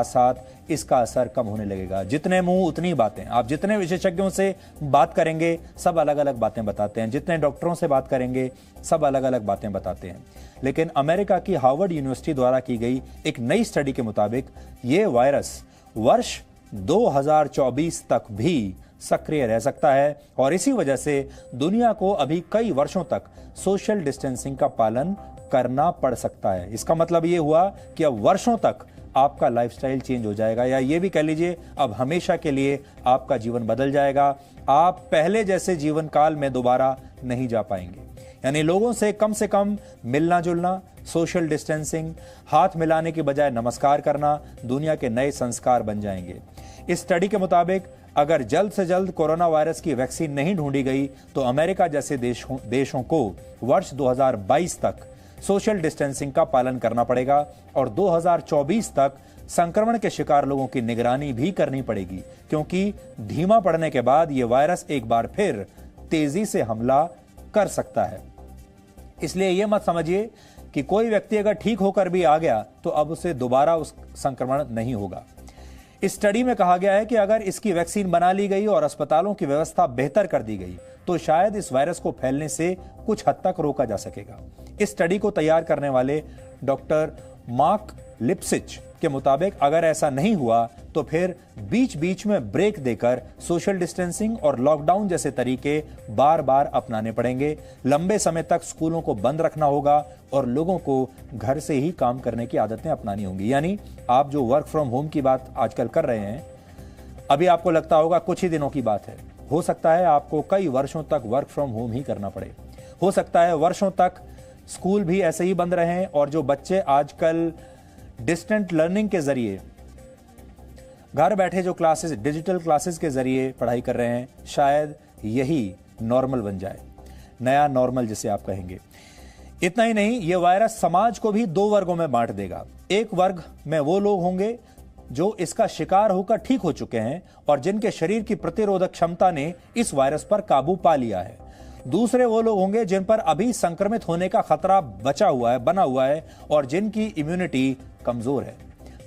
साथ इसका असर कम होने लगेगा। जितने मुंह उतनी बातें। आप जितने विशेषज्ञों से बात करेंगे सब अलग अलग बातें बताते हैं, जितने डॉक्टरों से बात करेंगे सब अलग अलग बातें बताते हैं। लेकिन अमेरिका की हार्वर्ड यूनिवर्सिटी द्वारा की गई एक नई स्टडी के मुताबिक ये वायरस वर्ष 2024 तक भी सक्रिय रह सकता है और इसी वजह से दुनिया को अभी कई वर्षों तक सोशल डिस्टेंसिंग का पालन करना पड़ सकता है। इसका मतलब ये हुआ कि अब वर्षों तक आपका लाइफस्टाइल चेंज हो जाएगा, या ये भी कह लीजिए अब हमेशा के लिए आपका जीवन बदल जाएगा। आप पहले जैसे जीवन काल में दोबारा नहीं जा पाएंगे। यानी लोगों से कम मिलना जुलना, सोशल डिस्टेंसिंग, हाथ मिलाने की बजाय नमस्कार करना दुनिया के नए संस्कार बन जाएंगे। इस स्टडी के मुताबिक अगर जल्द से जल्द कोरोना वायरस की वैक्सीन नहीं ढूंढी गई तो अमेरिका जैसे देशों को वर्ष 2022 तक सोशल डिस्टेंसिंग का पालन करना पड़ेगा और 2024 तक संक्रमण के शिकार लोगों की निगरानी भी करनी पड़ेगी, क्योंकि धीमा पड़ने के बाद यह वायरस एक बार फिर तेजी से हमला कर सकता है। इसलिए यह मत समझिए कि कोई व्यक्ति अगर ठीक होकर भी आ गया तो अब उसे दोबारा उस संक्रमण नहीं होगा। इस स्टडी में कहा गया है कि अगर इसकी वैक्सीन बना ली गई और अस्पतालों की व्यवस्था बेहतर कर दी गई तो शायद इस वायरस को फैलने से कुछ हद तक रोका जा सकेगा। इस स्टडी को तैयार करने वाले डॉक्टर मार्क लिप्सिच के मुताबिक अगर ऐसा नहीं हुआ तो फिर बीच बीच में ब्रेक देकर सोशल डिस्टेंसिंग और लॉकडाउन जैसे तरीके बार बार अपनाने पड़ेंगे। लंबे समय तक स्कूलों को बंद रखना होगा और लोगों को घर से ही काम करने की आदतें अपनानी होंगी। यानी आप जो वर्क फ्रॉम होम की बात आजकल कर रहे हैं, अभी आपको लगता होगा कुछ ही दिनों की बात है, हो सकता है आपको कई वर्षों तक वर्क फ्रॉम होम ही करना पड़े। हो सकता है वर्षों तक स्कूल भी ऐसे ही बंद रहें और जो बच्चे आजकल डिस्टेंट लर्निंग के जरिए घर बैठे जो क्लासेस, डिजिटल क्लासेस के जरिए पढ़ाई कर रहे हैं, शायद यही नॉर्मल बन जाए, नया नॉर्मल जिसे आप कहेंगे। इतना ही नहीं, यह वायरस समाज को भी दो वर्गों में बांट देगा। एक वर्ग में वो लोग होंगे जो इसका शिकार होकर ठीक हो चुके हैं और जिनके शरीर की प्रतिरोधक क्षमता ने इस वायरस पर काबू पा लिया है। दूसरे वो लोग होंगे जिन पर अभी संक्रमित होने का खतरा बना हुआ है और जिनकी इम्यूनिटी कमजोर है।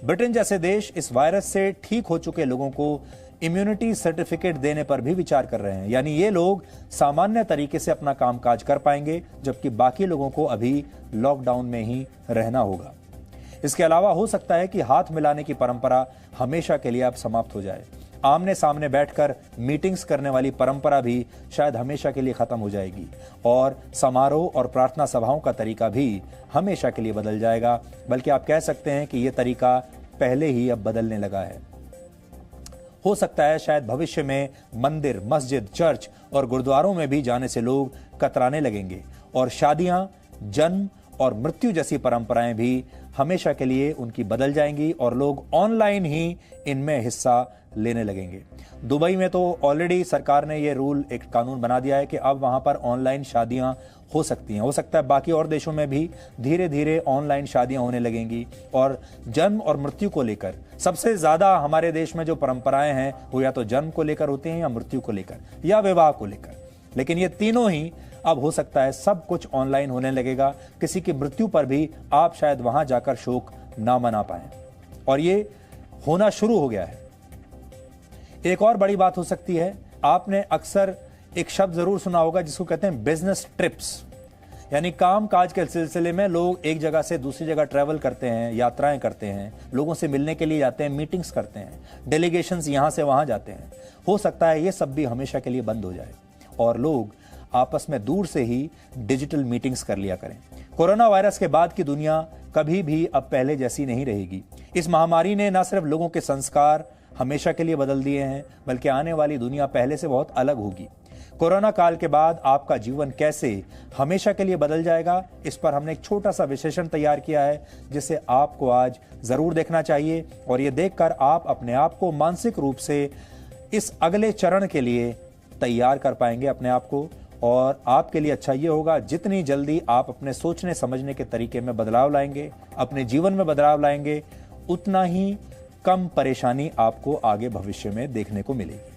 ब्रिटेन जैसे देश इस वायरस से ठीक हो चुके लोगों को इम्यूनिटी सर्टिफिकेट देने पर भी विचार कर रहे हैं। यानी ये लोग सामान्य तरीके से अपना कामकाज कर पाएंगे, जबकि बाकी लोगों को अभी लॉकडाउन में ही रहना होगा। इसके अलावा हो सकता है कि हाथ मिलाने की परंपरा हमेशा के लिए अब समाप्त हो जाए। आमने सामने बैठकर मीटिंग्स करने वाली परंपरा भी शायद हमेशा के लिए खत्म हो जाएगी और समारोह और प्रार्थना सभाओं का तरीका भी हमेशा के लिए बदल जाएगा। बल्कि आप कह सकते हैं कि यह तरीका पहले ही अब बदलने लगा है। हो सकता है शायद भविष्य में मंदिर, मस्जिद, चर्च और गुरुद्वारों में भी जाने से लोग कतराने लगेंगे और शादियां, जन्म और मृत्यु जैसी परंपराएं भी हमेशा के लिए उनकी बदल जाएंगी और लोग ऑनलाइन ही इनमें हिस्सा लेने लगेंगे। दुबई में तो ऑलरेडी सरकार ने यह रूल, एक कानून बना दिया है कि अब वहां पर ऑनलाइन शादियां हो सकती हैं। हो सकता है बाकी और देशों में भी धीरे धीरे ऑनलाइन शादियां होने लगेंगी। और जन्म और मृत्यु को लेकर सबसे ज्यादा हमारे देश में जो परंपराएं हैं वो या तो जन्म को लेकर होती हैं या मृत्यु को लेकर या विवाह को लेकर, लेकिन ये तीनों ही अब हो सकता है सब कुछ ऑनलाइन होने लगेगा। किसी की मृत्यु पर भी आप शायद वहां जाकर शोक ना मना पाएं और ये होना शुरू हो गया है। एक और बड़ी बात हो सकती है, आपने अक्सर एक शब्द जरूर सुना होगा जिसको कहते हैं बिजनेस ट्रिप्स। यानी काम काज के सिलसिले में लोग एक जगह से दूसरी जगह ट्रैवल करते हैं, यात्राएं करते हैं, लोगों से मिलने के लिए जाते हैं, मीटिंग्स करते हैं, डेलीगेशंस यहां से वहां जाते हैं। हो सकता है ये सब भी हमेशा के लिए बंद हो जाए और लोग आपस में दूर से ही डिजिटल मीटिंग्स कर लिया करें। कोरोना वायरस के बाद की दुनिया कभी भी अब पहले जैसी नहीं रहेगी। इस महामारी ने न सिर्फ लोगों के संस्कार हमेशा के लिए बदल दिए हैं, बल्कि आने वाली दुनिया पहले से बहुत अलग होगी। कोरोना काल के बाद आपका जीवन कैसे हमेशा के लिए बदल जाएगा, इस पर हमने एक छोटा सा विश्लेषण तैयार किया है जिसे आपको आज जरूर देखना चाहिए और ये देखकर आप अपने आप को मानसिक रूप से इस अगले चरण के लिए तैयार कर पाएंगे अपने आप को। और आपके लिए अच्छा ये होगा जितनी जल्दी आप अपने सोचने समझने के तरीके में बदलाव लाएंगे, अपने जीवन में बदलाव लाएंगे, उतना ही कम परेशानी आपको आगे भविष्य में देखने को मिलेगी।